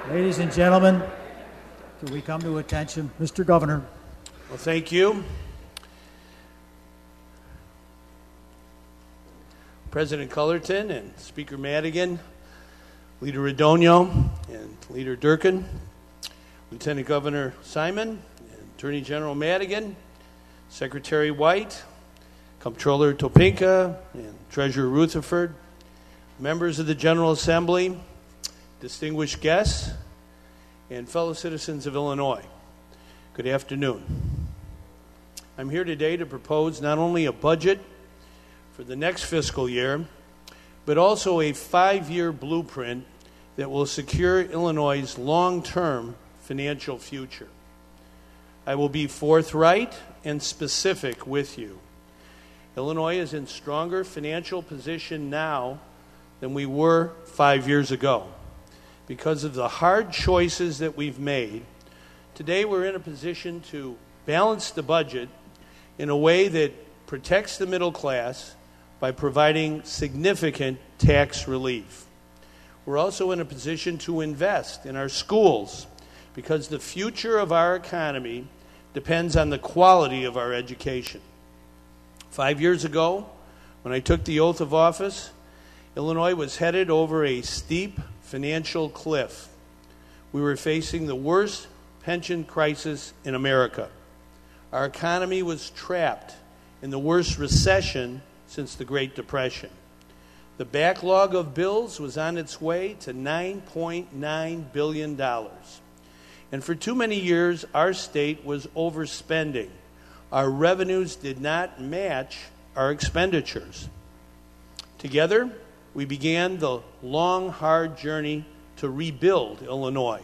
Ladies and gentlemen, could we come to attention? Mr. Governor. Well, thank you. President Cullerton and Speaker Madigan, Leader Radonio and Leader Durkin, Lieutenant Governor Simon, and Attorney General Madigan, Secretary White, Comptroller Topinka, and Treasurer Rutherford, members of the General Assembly, distinguished guests, and fellow citizens of Illinois. Good afternoon. I'm here today to propose not only a budget for the next fiscal year, but also a 5-year blueprint that will secure Illinois' long-term financial future. I will be forthright and specific with you. Illinois is in stronger financial position now than we were 5 years ago. Because of the hard choices that we've made, today we're in a position to balance the budget in a way that protects the middle class by providing significant tax relief. We're also in a position to invest in our schools because the future of our economy depends on the quality of our education. 5 years ago, when I took the oath of office, Illinois was headed over a steep financial cliff. We were facing the worst pension crisis in America. Our economy was trapped in the worst recession since the Great Depression. The backlog of bills was on its way to $9.9 billion. And for too many years, our state was overspending. Our revenues did not match our expenditures. Together, we began the long, hard journey to rebuild Illinois.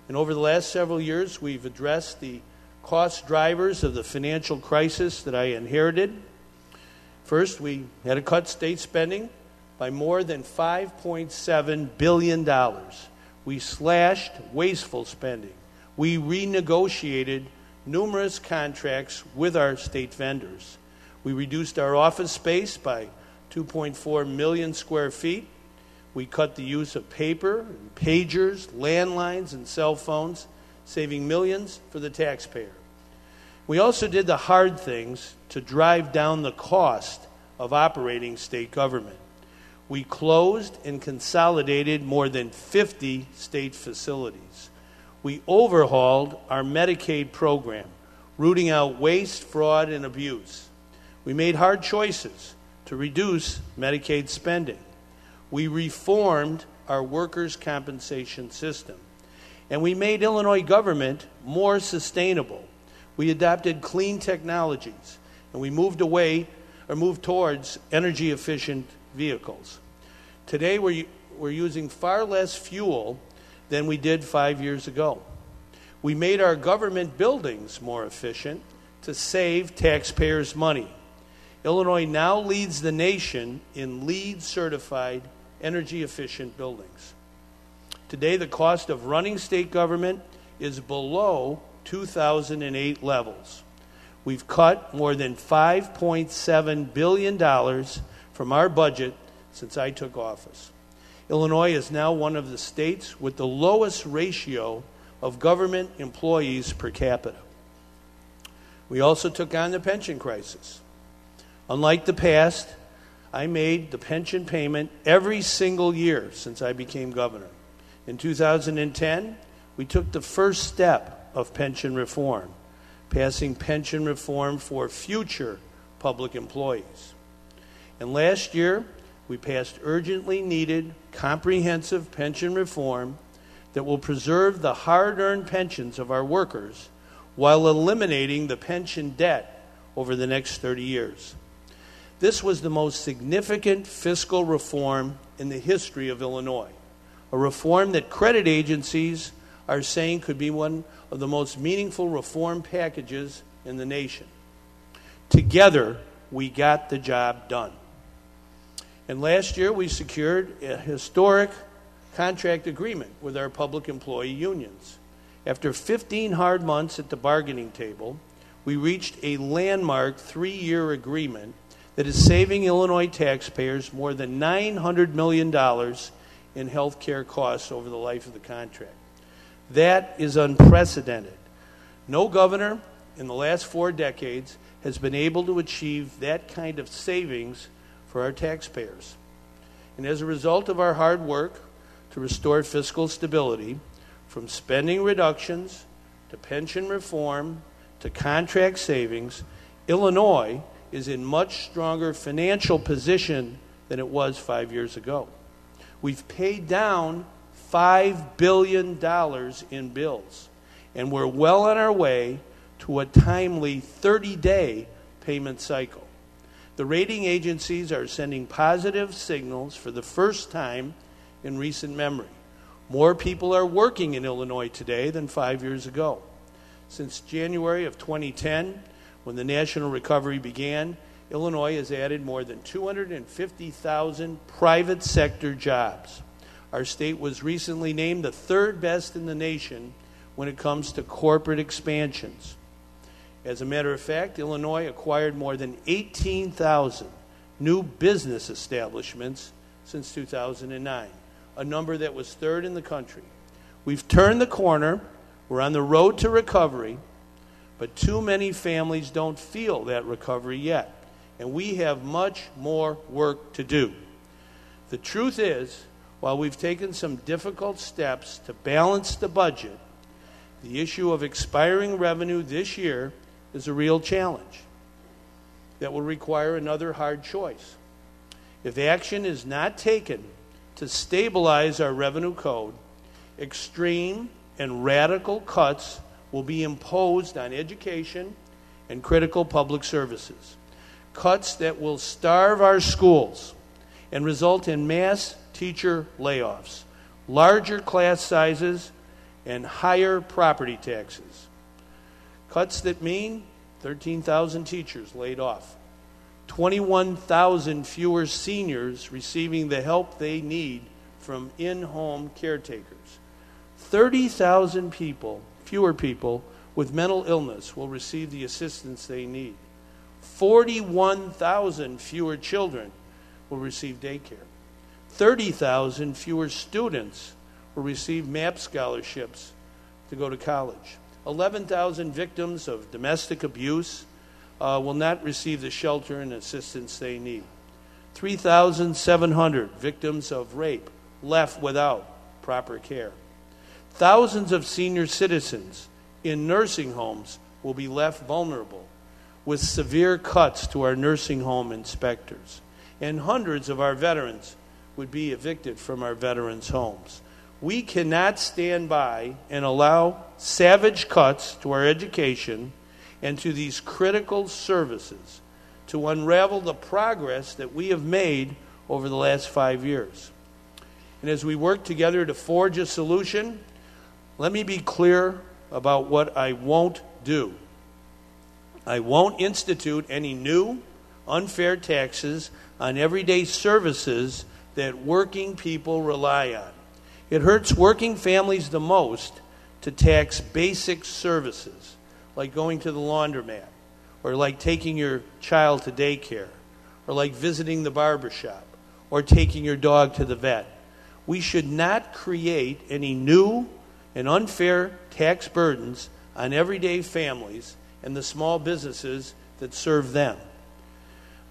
And over the last several years, we've addressed the cost drivers of the financial crisis that I inherited. First, we had to cut state spending by more than $5.7 billion. We slashed wasteful spending. We renegotiated numerous contracts with our state vendors. We reduced our office space by 2.4 million square feet. We cut the use of paper, and pagers, landlines, and cell phones, saving millions for the taxpayer. We also did the hard things to drive down the cost of operating state government. We closed and consolidated more than 50 state facilities. We overhauled our Medicaid program, rooting out waste, fraud, and abuse. We made hard choices to reduce Medicaid spending. We reformed our workers' compensation system. And we made Illinois government more sustainable. We adopted clean technologies, and we moved towards energy-efficient vehicles. Today, we're using far less fuel than we did 5 years ago. We made our government buildings more efficient to save taxpayers money. Illinois now leads the nation in LEED-certified energy-efficient buildings. Today, the cost of running state government is below 2008 levels. We've cut more than $5.7 billion from our budget since I took office. Illinois is now one of the states with the lowest ratio of government employees per capita. We also took on the pension crisis. Unlike the past, I made the pension payment every single year since I became governor. In 2010, we took the first step of pension reform, passing pension reform for future public employees. And last year, we passed urgently needed comprehensive pension reform that will preserve the hard-earned pensions of our workers while eliminating the pension debt over the next 30 years. This was the most significant fiscal reform in the history of Illinois, a reform that credit agencies are saying could be one of the most meaningful reform packages in the nation. Together, we got the job done. And last year, we secured a historic contract agreement with our public employee unions. After 15 hard months at the bargaining table, we reached a landmark 3-year agreement that is saving Illinois taxpayers more than $900 million in health care costs over the life of the contract. That is unprecedented. No governor in the last 4 decades has been able to achieve that kind of savings for our taxpayers. And as a result of our hard work to restore fiscal stability, from spending reductions to pension reform to contract savings, Illinois is in much stronger financial position than it was 5 years ago. We've paid down $5 billion in bills, and we're well on our way to a timely 30-day payment cycle. The rating agencies are sending positive signals for the first time in recent memory. More people are working in Illinois today than 5 years ago. Since January of 2010, when the national recovery began, Illinois has added more than 250,000 private sector jobs. Our state was recently named the 3rd best in the nation when it comes to corporate expansions. As a matter of fact, Illinois acquired more than 18,000 new business establishments since 2009, a number that was 3rd in the country. We've turned the corner. We're on the road to recovery, but too many families don't feel that recovery yet, and we have much more work to do. The truth is, while we've taken some difficult steps to balance the budget, the issue of expiring revenue this year is a real challenge that will require another hard choice. If action is not taken to stabilize our revenue code, extreme and radical cuts will be imposed on education and critical public services. Cuts that will starve our schools and result in mass teacher layoffs, larger class sizes, and higher property taxes. Cuts that mean 13,000 teachers laid off, 21,000 fewer seniors receiving the help they need from in-home caretakers. 30,000 fewer people with mental illness will receive the assistance they need. 41,000 fewer children will receive daycare. 30,000 fewer students will receive MAP scholarships to go to college. 11,000 victims of domestic abuse will not receive the shelter and assistance they need. 3,700 victims of rape left without proper care. Thousands of senior citizens in nursing homes will be left vulnerable with severe cuts to our nursing home inspectors. And hundreds of our veterans would be evicted from our veterans' homes. We cannot stand by and allow savage cuts to our education and to these critical services to unravel the progress that we have made over the last 5 years. And as we work together to forge a solution, let me be clear about what I won't do. I won't institute any new, unfair taxes on everyday services that working people rely on. It hurts working families the most to tax basic services, like going to the laundromat, or like taking your child to daycare, or like visiting the barbershop, or taking your dog to the vet. We should not create any new and unfair tax burdens on everyday families and the small businesses that serve them.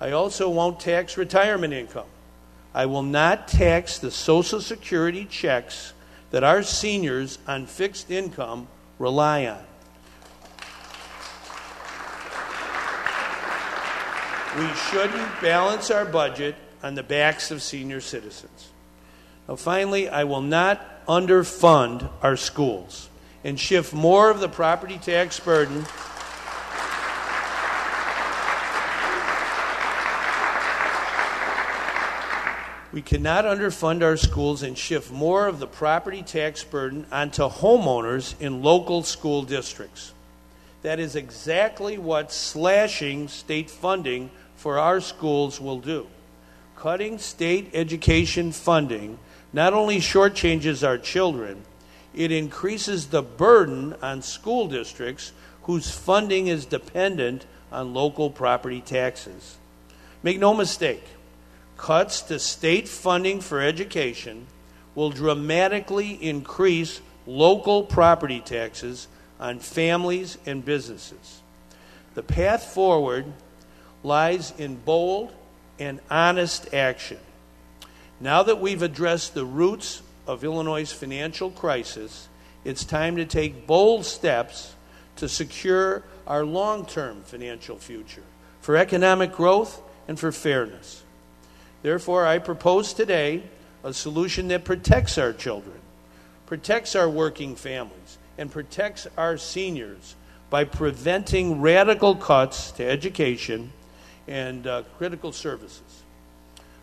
I also won't tax retirement income. I will not tax the Social Security checks that our seniors on fixed income rely on. We shouldn't balance our budget on the backs of senior citizens. Now, finally, I will not underfund our schools and shift more of the property tax burden We cannot underfund our schools and shift more of the property tax burden onto homeowners in local school districts. That is exactly what slashing state funding for our schools will do. Cutting state education funding not only shortchanges our children, it increases the burden on school districts whose funding is dependent on local property taxes. Make no mistake, cuts to state funding for education will dramatically increase local property taxes on families and businesses. The path forward lies in bold and honest action. Now that we've addressed the roots of Illinois' financial crisis, it's time to take bold steps to secure our long-term financial future, for economic growth and for fairness. Therefore, I propose today a solution that protects our children, protects our working families, and protects our seniors by preventing radical cuts to education and critical services.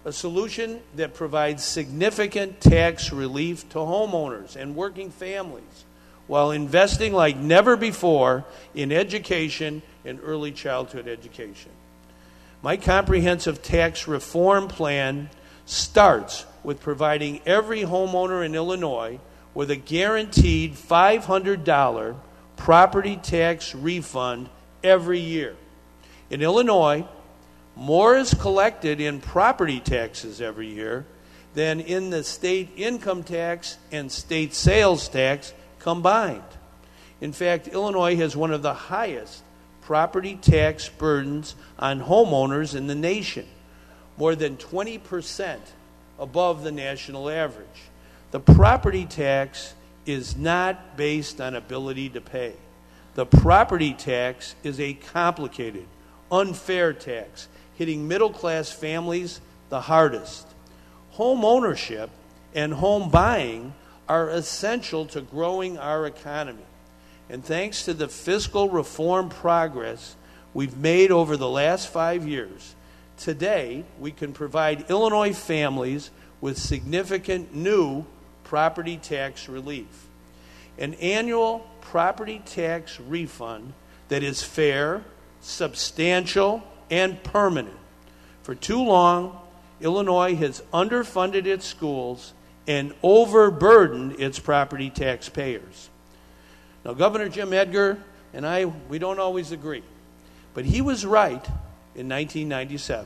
A solution that provides significant tax relief to homeowners and working families while investing like never before in education and early childhood education. My comprehensive tax reform plan starts with providing every homeowner in Illinois with a guaranteed $500 property tax refund every year. In Illinois, more is collected in property taxes every year than in the state income tax and state sales tax combined. In fact, Illinois has one of the highest property tax burdens on homeowners in the nation, more than 20% above the national average. The property tax is not based on ability to pay. The property tax is a complicated, unfair tax, hitting middle-class families the hardest. Home ownership and home buying are essential to growing our economy. And thanks to the fiscal reform progress we've made over the last 5 years, today we can provide Illinois families with significant new property tax relief. An annual property tax refund that is fair, substantial, and permanent. For too long, Illinois has underfunded its schools and overburdened its property taxpayers. Now, Governor Jim Edgar and I, we don't always agree, but he was right in 1997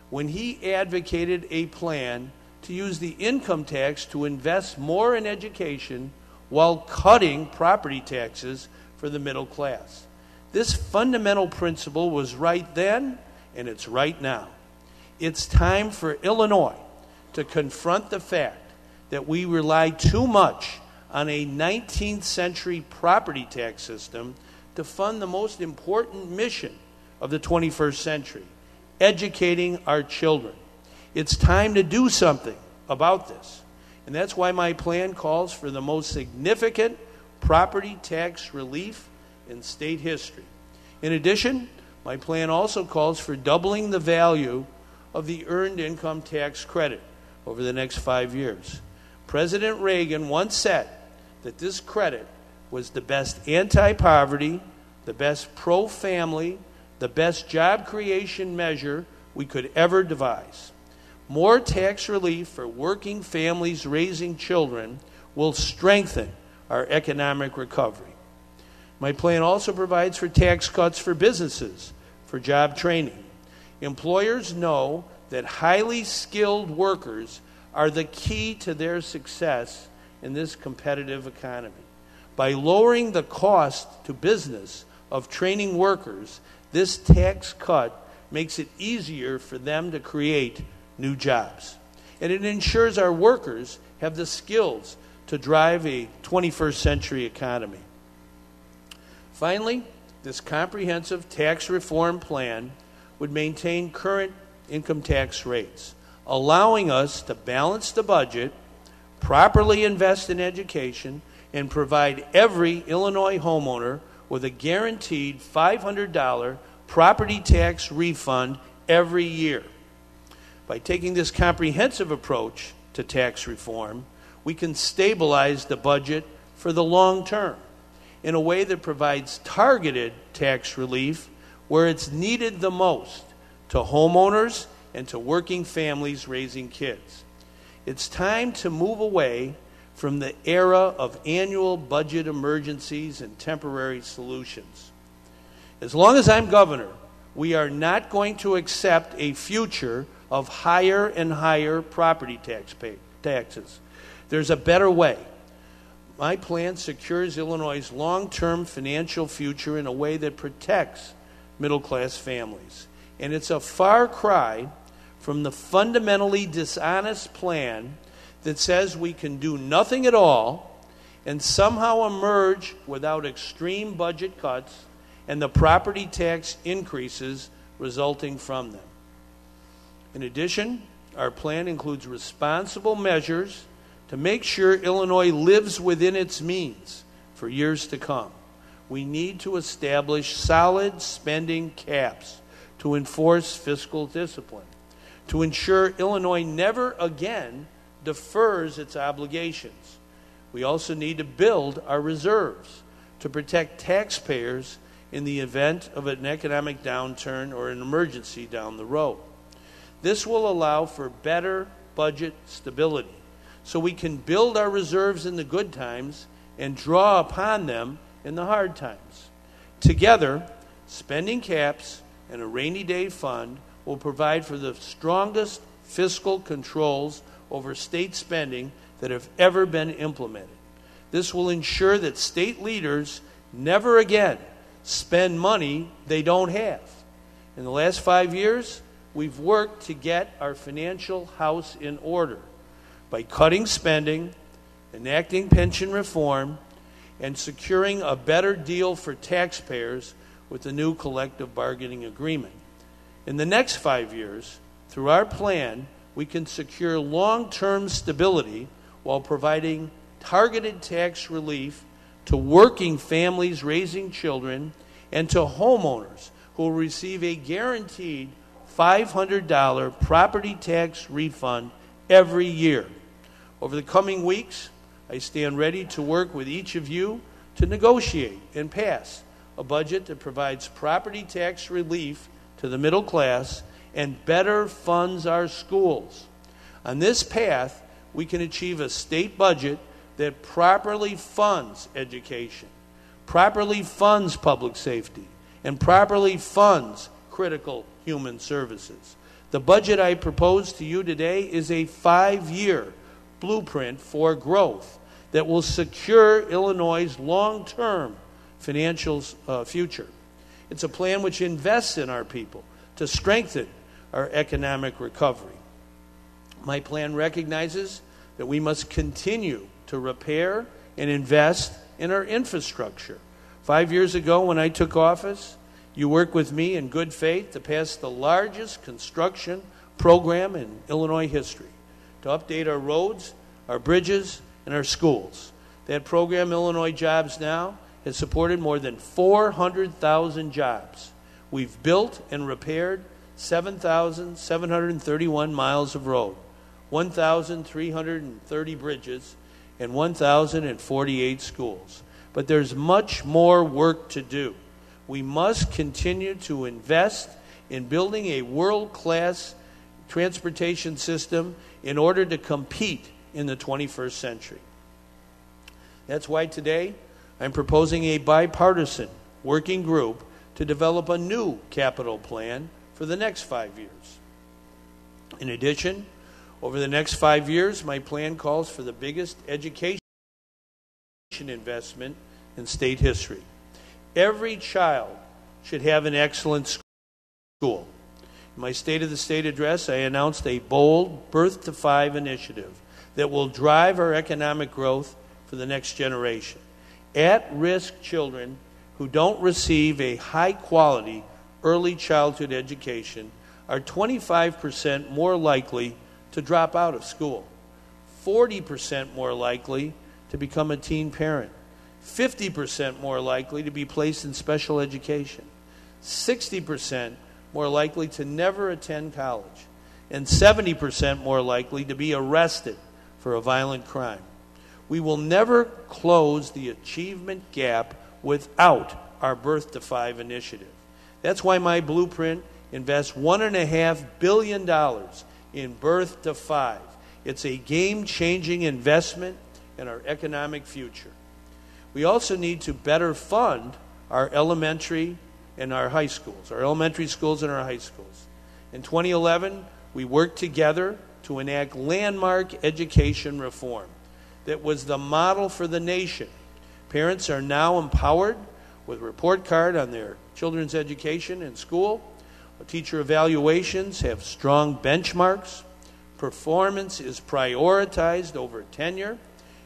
when he advocated a plan to use the income tax to invest more in education while cutting property taxes for the middle class. This fundamental principle was right then, and it's right now. It's time for Illinois to confront the fact that we rely too much on a 19th century property tax system to fund the most important mission of the 21st century, educating our children. It's time to do something about this. And that's why my plan calls for the most significant property tax relief in state history. In addition, my plan also calls for doubling the value of the earned income tax credit over the next 5 years. President Reagan once said that this credit was the best anti-poverty, the best pro-family, the best job creation measure we could ever devise. More tax relief for working families raising children will strengthen our economic recovery. My plan also provides for tax cuts for businesses, for job training. Employers know that highly skilled workers are the key to their success in this competitive economy. By lowering the cost to business of training workers, this tax cut makes it easier for them to create new jobs. And it ensures our workers have the skills to drive a 21st century economy. Finally, this comprehensive tax reform plan would maintain current income tax rates, allowing us to balance the budget, properly invest in education, and provide every Illinois homeowner with a guaranteed $500 property tax refund every year. By taking this comprehensive approach to tax reform, we can stabilize the budget for the long term in a way that provides targeted tax relief where it's needed the most to homeowners and to working families raising kids. It's time to move away from the era of annual budget emergencies and temporary solutions. As long as I'm governor, we are not going to accept a future of higher and higher property tax taxes. There's a better way. My plan secures Illinois' long-term financial future in a way that protects middle-class families. And it's a far cry from the fundamentally dishonest plan that says we can do nothing at all and somehow emerge without extreme budget cuts and the property tax increases resulting from them. In addition, our plan includes responsible measures to make sure Illinois lives within its means for years to come. We need to establish solid spending caps to enforce fiscal discipline, to ensure Illinois never again defers its obligations. We also need to build our reserves to protect taxpayers in the event of an economic downturn or an emergency down the road. This will allow for better budget stability, so we can build our reserves in the good times and draw upon them in the hard times. Together, spending caps and a rainy day fund will provide for the strongest fiscal controls over state spending that have ever been implemented. This will ensure that state leaders never again spend money they don't have. In the last 5 years, we've worked to get our financial house in order by cutting spending, enacting pension reform, and securing a better deal for taxpayers with the new collective bargaining agreement. In the next 5 years, through our plan, we can secure long-term stability while providing targeted tax relief to working families raising children and to homeowners who will receive a guaranteed $500 property tax refund every year. Over the coming weeks, I stand ready to work with each of you to negotiate and pass a budget that provides property tax relief to the middle class and better funds our schools. On this path, we can achieve a state budget that properly funds education, properly funds public safety, and properly funds critical human services. The budget I propose to you today is a 5-year blueprint for growth that will secure Illinois' long-term financial future. It's a plan which invests in our people to strengthen our economic recovery. My plan recognizes that we must continue to repair and invest in our infrastructure. 5 years ago, when I took office, you worked with me in good faith to pass the largest construction program in Illinois history to update our roads, our bridges, and our schools. That program, Illinois Jobs Now, has supported more than 400,000 jobs. We've built and repaired 7,731 miles of road, 1,330 bridges, and 1,048 schools. But there's much more work to do. We must continue to invest in building a world-class transportation system in order to compete in the 21st century. That's why today I'm proposing a bipartisan working group to develop a new capital plan for the next 5 years. In addition, over the next 5 years, my plan calls for the biggest education investment in state history. Every child should have an excellent school. In my State of the State address, I announced a bold Birth to 5 initiative that will drive our economic growth for the next generation. At-risk children who don't receive a high-quality early childhood education are 25% more likely to drop out of school, 40% more likely to become a teen parent, 50% more likely to be placed in special education, 60% more likely to never attend college, and 70% more likely to be arrested for a violent crime. We will never close the achievement gap without our Birth to 5 initiative. That's why my blueprint invests $1.5 billion in Birth to 5. It's a game-changing investment in our economic future. We also need to better fund our elementary and our high schools, our elementary schools and our high schools. In 2011, we worked together to enact landmark education reform that was the model for the nation. Parents are now empowered with a report card on their children's education in school. Teacher evaluations have strong benchmarks. Performance is prioritized over tenure.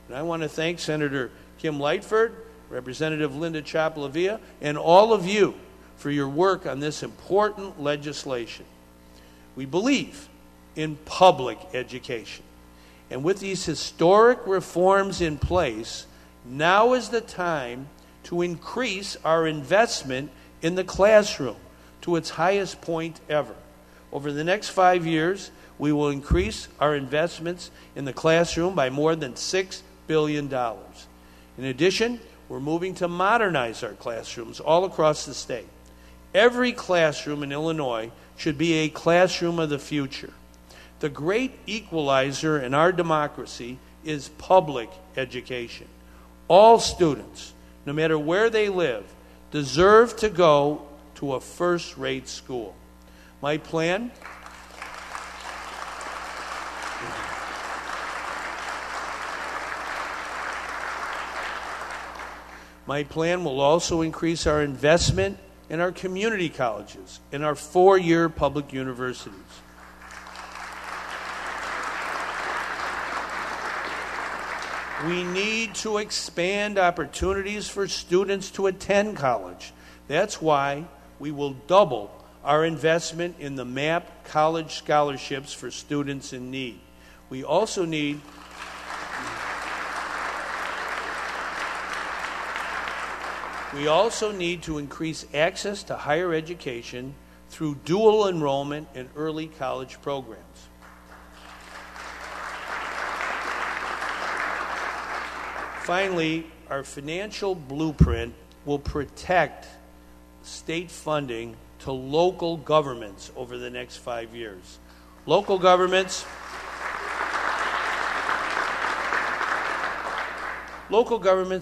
And I want to thank Senator Kim Lightford, Representative Linda Chaplavia, and all of you for your work on this important legislation. We believe in public education. And with these historic reforms in place, now is the time to increase our investment in the classroom to its highest point ever. Over the next 5 years, we will increase our investments in the classroom by more than $6 billion. In addition, we're moving to modernize our classrooms all across the state. Every classroom in Illinois should be a classroom of the future. The great equalizer in our democracy is public education. All students, no matter where they live, deserve to go to a first-rate school. My plan will also increase our investment in our community colleges, in our 4-year public universities. We need to expand opportunities for students to attend college. That's why we will double our investment in the MAP college scholarships for students in need. We also need to increase access to higher education through dual enrollment in early college programs. Finally, our financial blueprint will protect state funding to local governments over the next 5 years. Local governments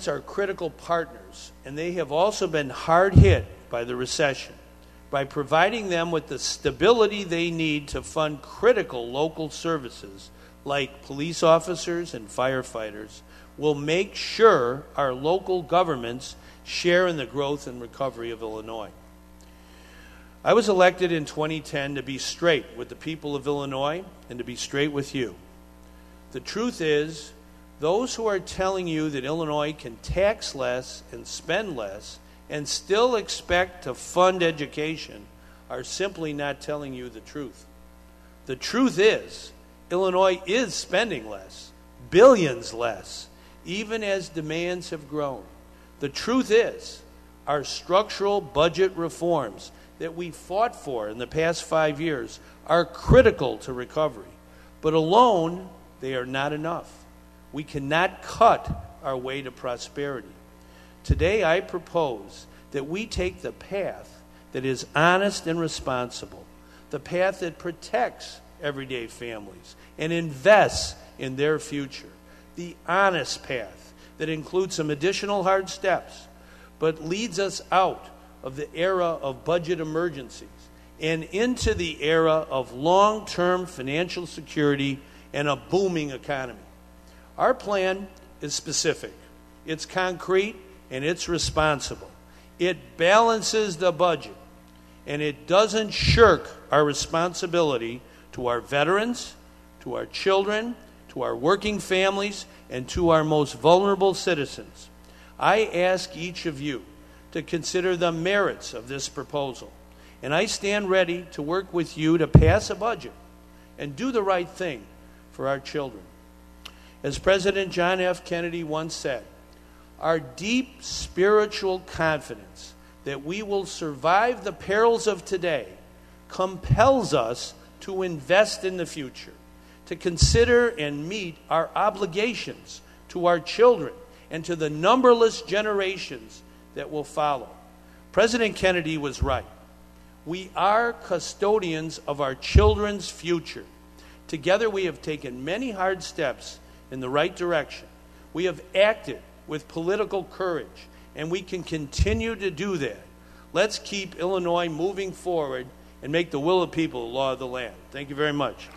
are critical partners, and they have also been hard hit by the recession. By providing them with the stability they need to fund critical local services like police officers and firefighters, will make sure our local governments share in the growth and recovery of Illinois. I was elected in 2010 to be straight with the people of Illinois and to be straight with you. The truth is, those who are telling you that Illinois can tax less and spend less and still expect to fund education are simply not telling you the truth. The truth is, Illinois is spending less, billions less, even as demands have grown. The truth is, our structural budget reforms that we fought for in the past 5 years are critical to recovery. But alone, they are not enough. We cannot cut our way to prosperity. Today, I propose that we take the path that is honest and responsible, the path that protects everyday families and invests in their future, the honest path that includes some additional hard steps, but leads us out of the era of budget emergencies and into the era of long-term financial security and a booming economy. Our plan is specific, it's concrete, and it's responsible. It balances the budget, and it doesn't shirk our responsibility to our veterans, to our children, to our working families, and to our most vulnerable citizens. I ask each of you to consider the merits of this proposal, and I stand ready to work with you to pass a budget and do the right thing for our children. As President John F. Kennedy once said, our deep spiritual confidence that we will survive the perils of today compels us to invest in the future, to consider and meet our obligations to our children and to the numberless generations that will follow. President Kennedy was right. We are custodians of our children's future. Together we have taken many hard steps in the right direction. We have acted with political courage, and we can continue to do that. Let's keep Illinois moving forward and make the will of people the law of the land. Thank you very much.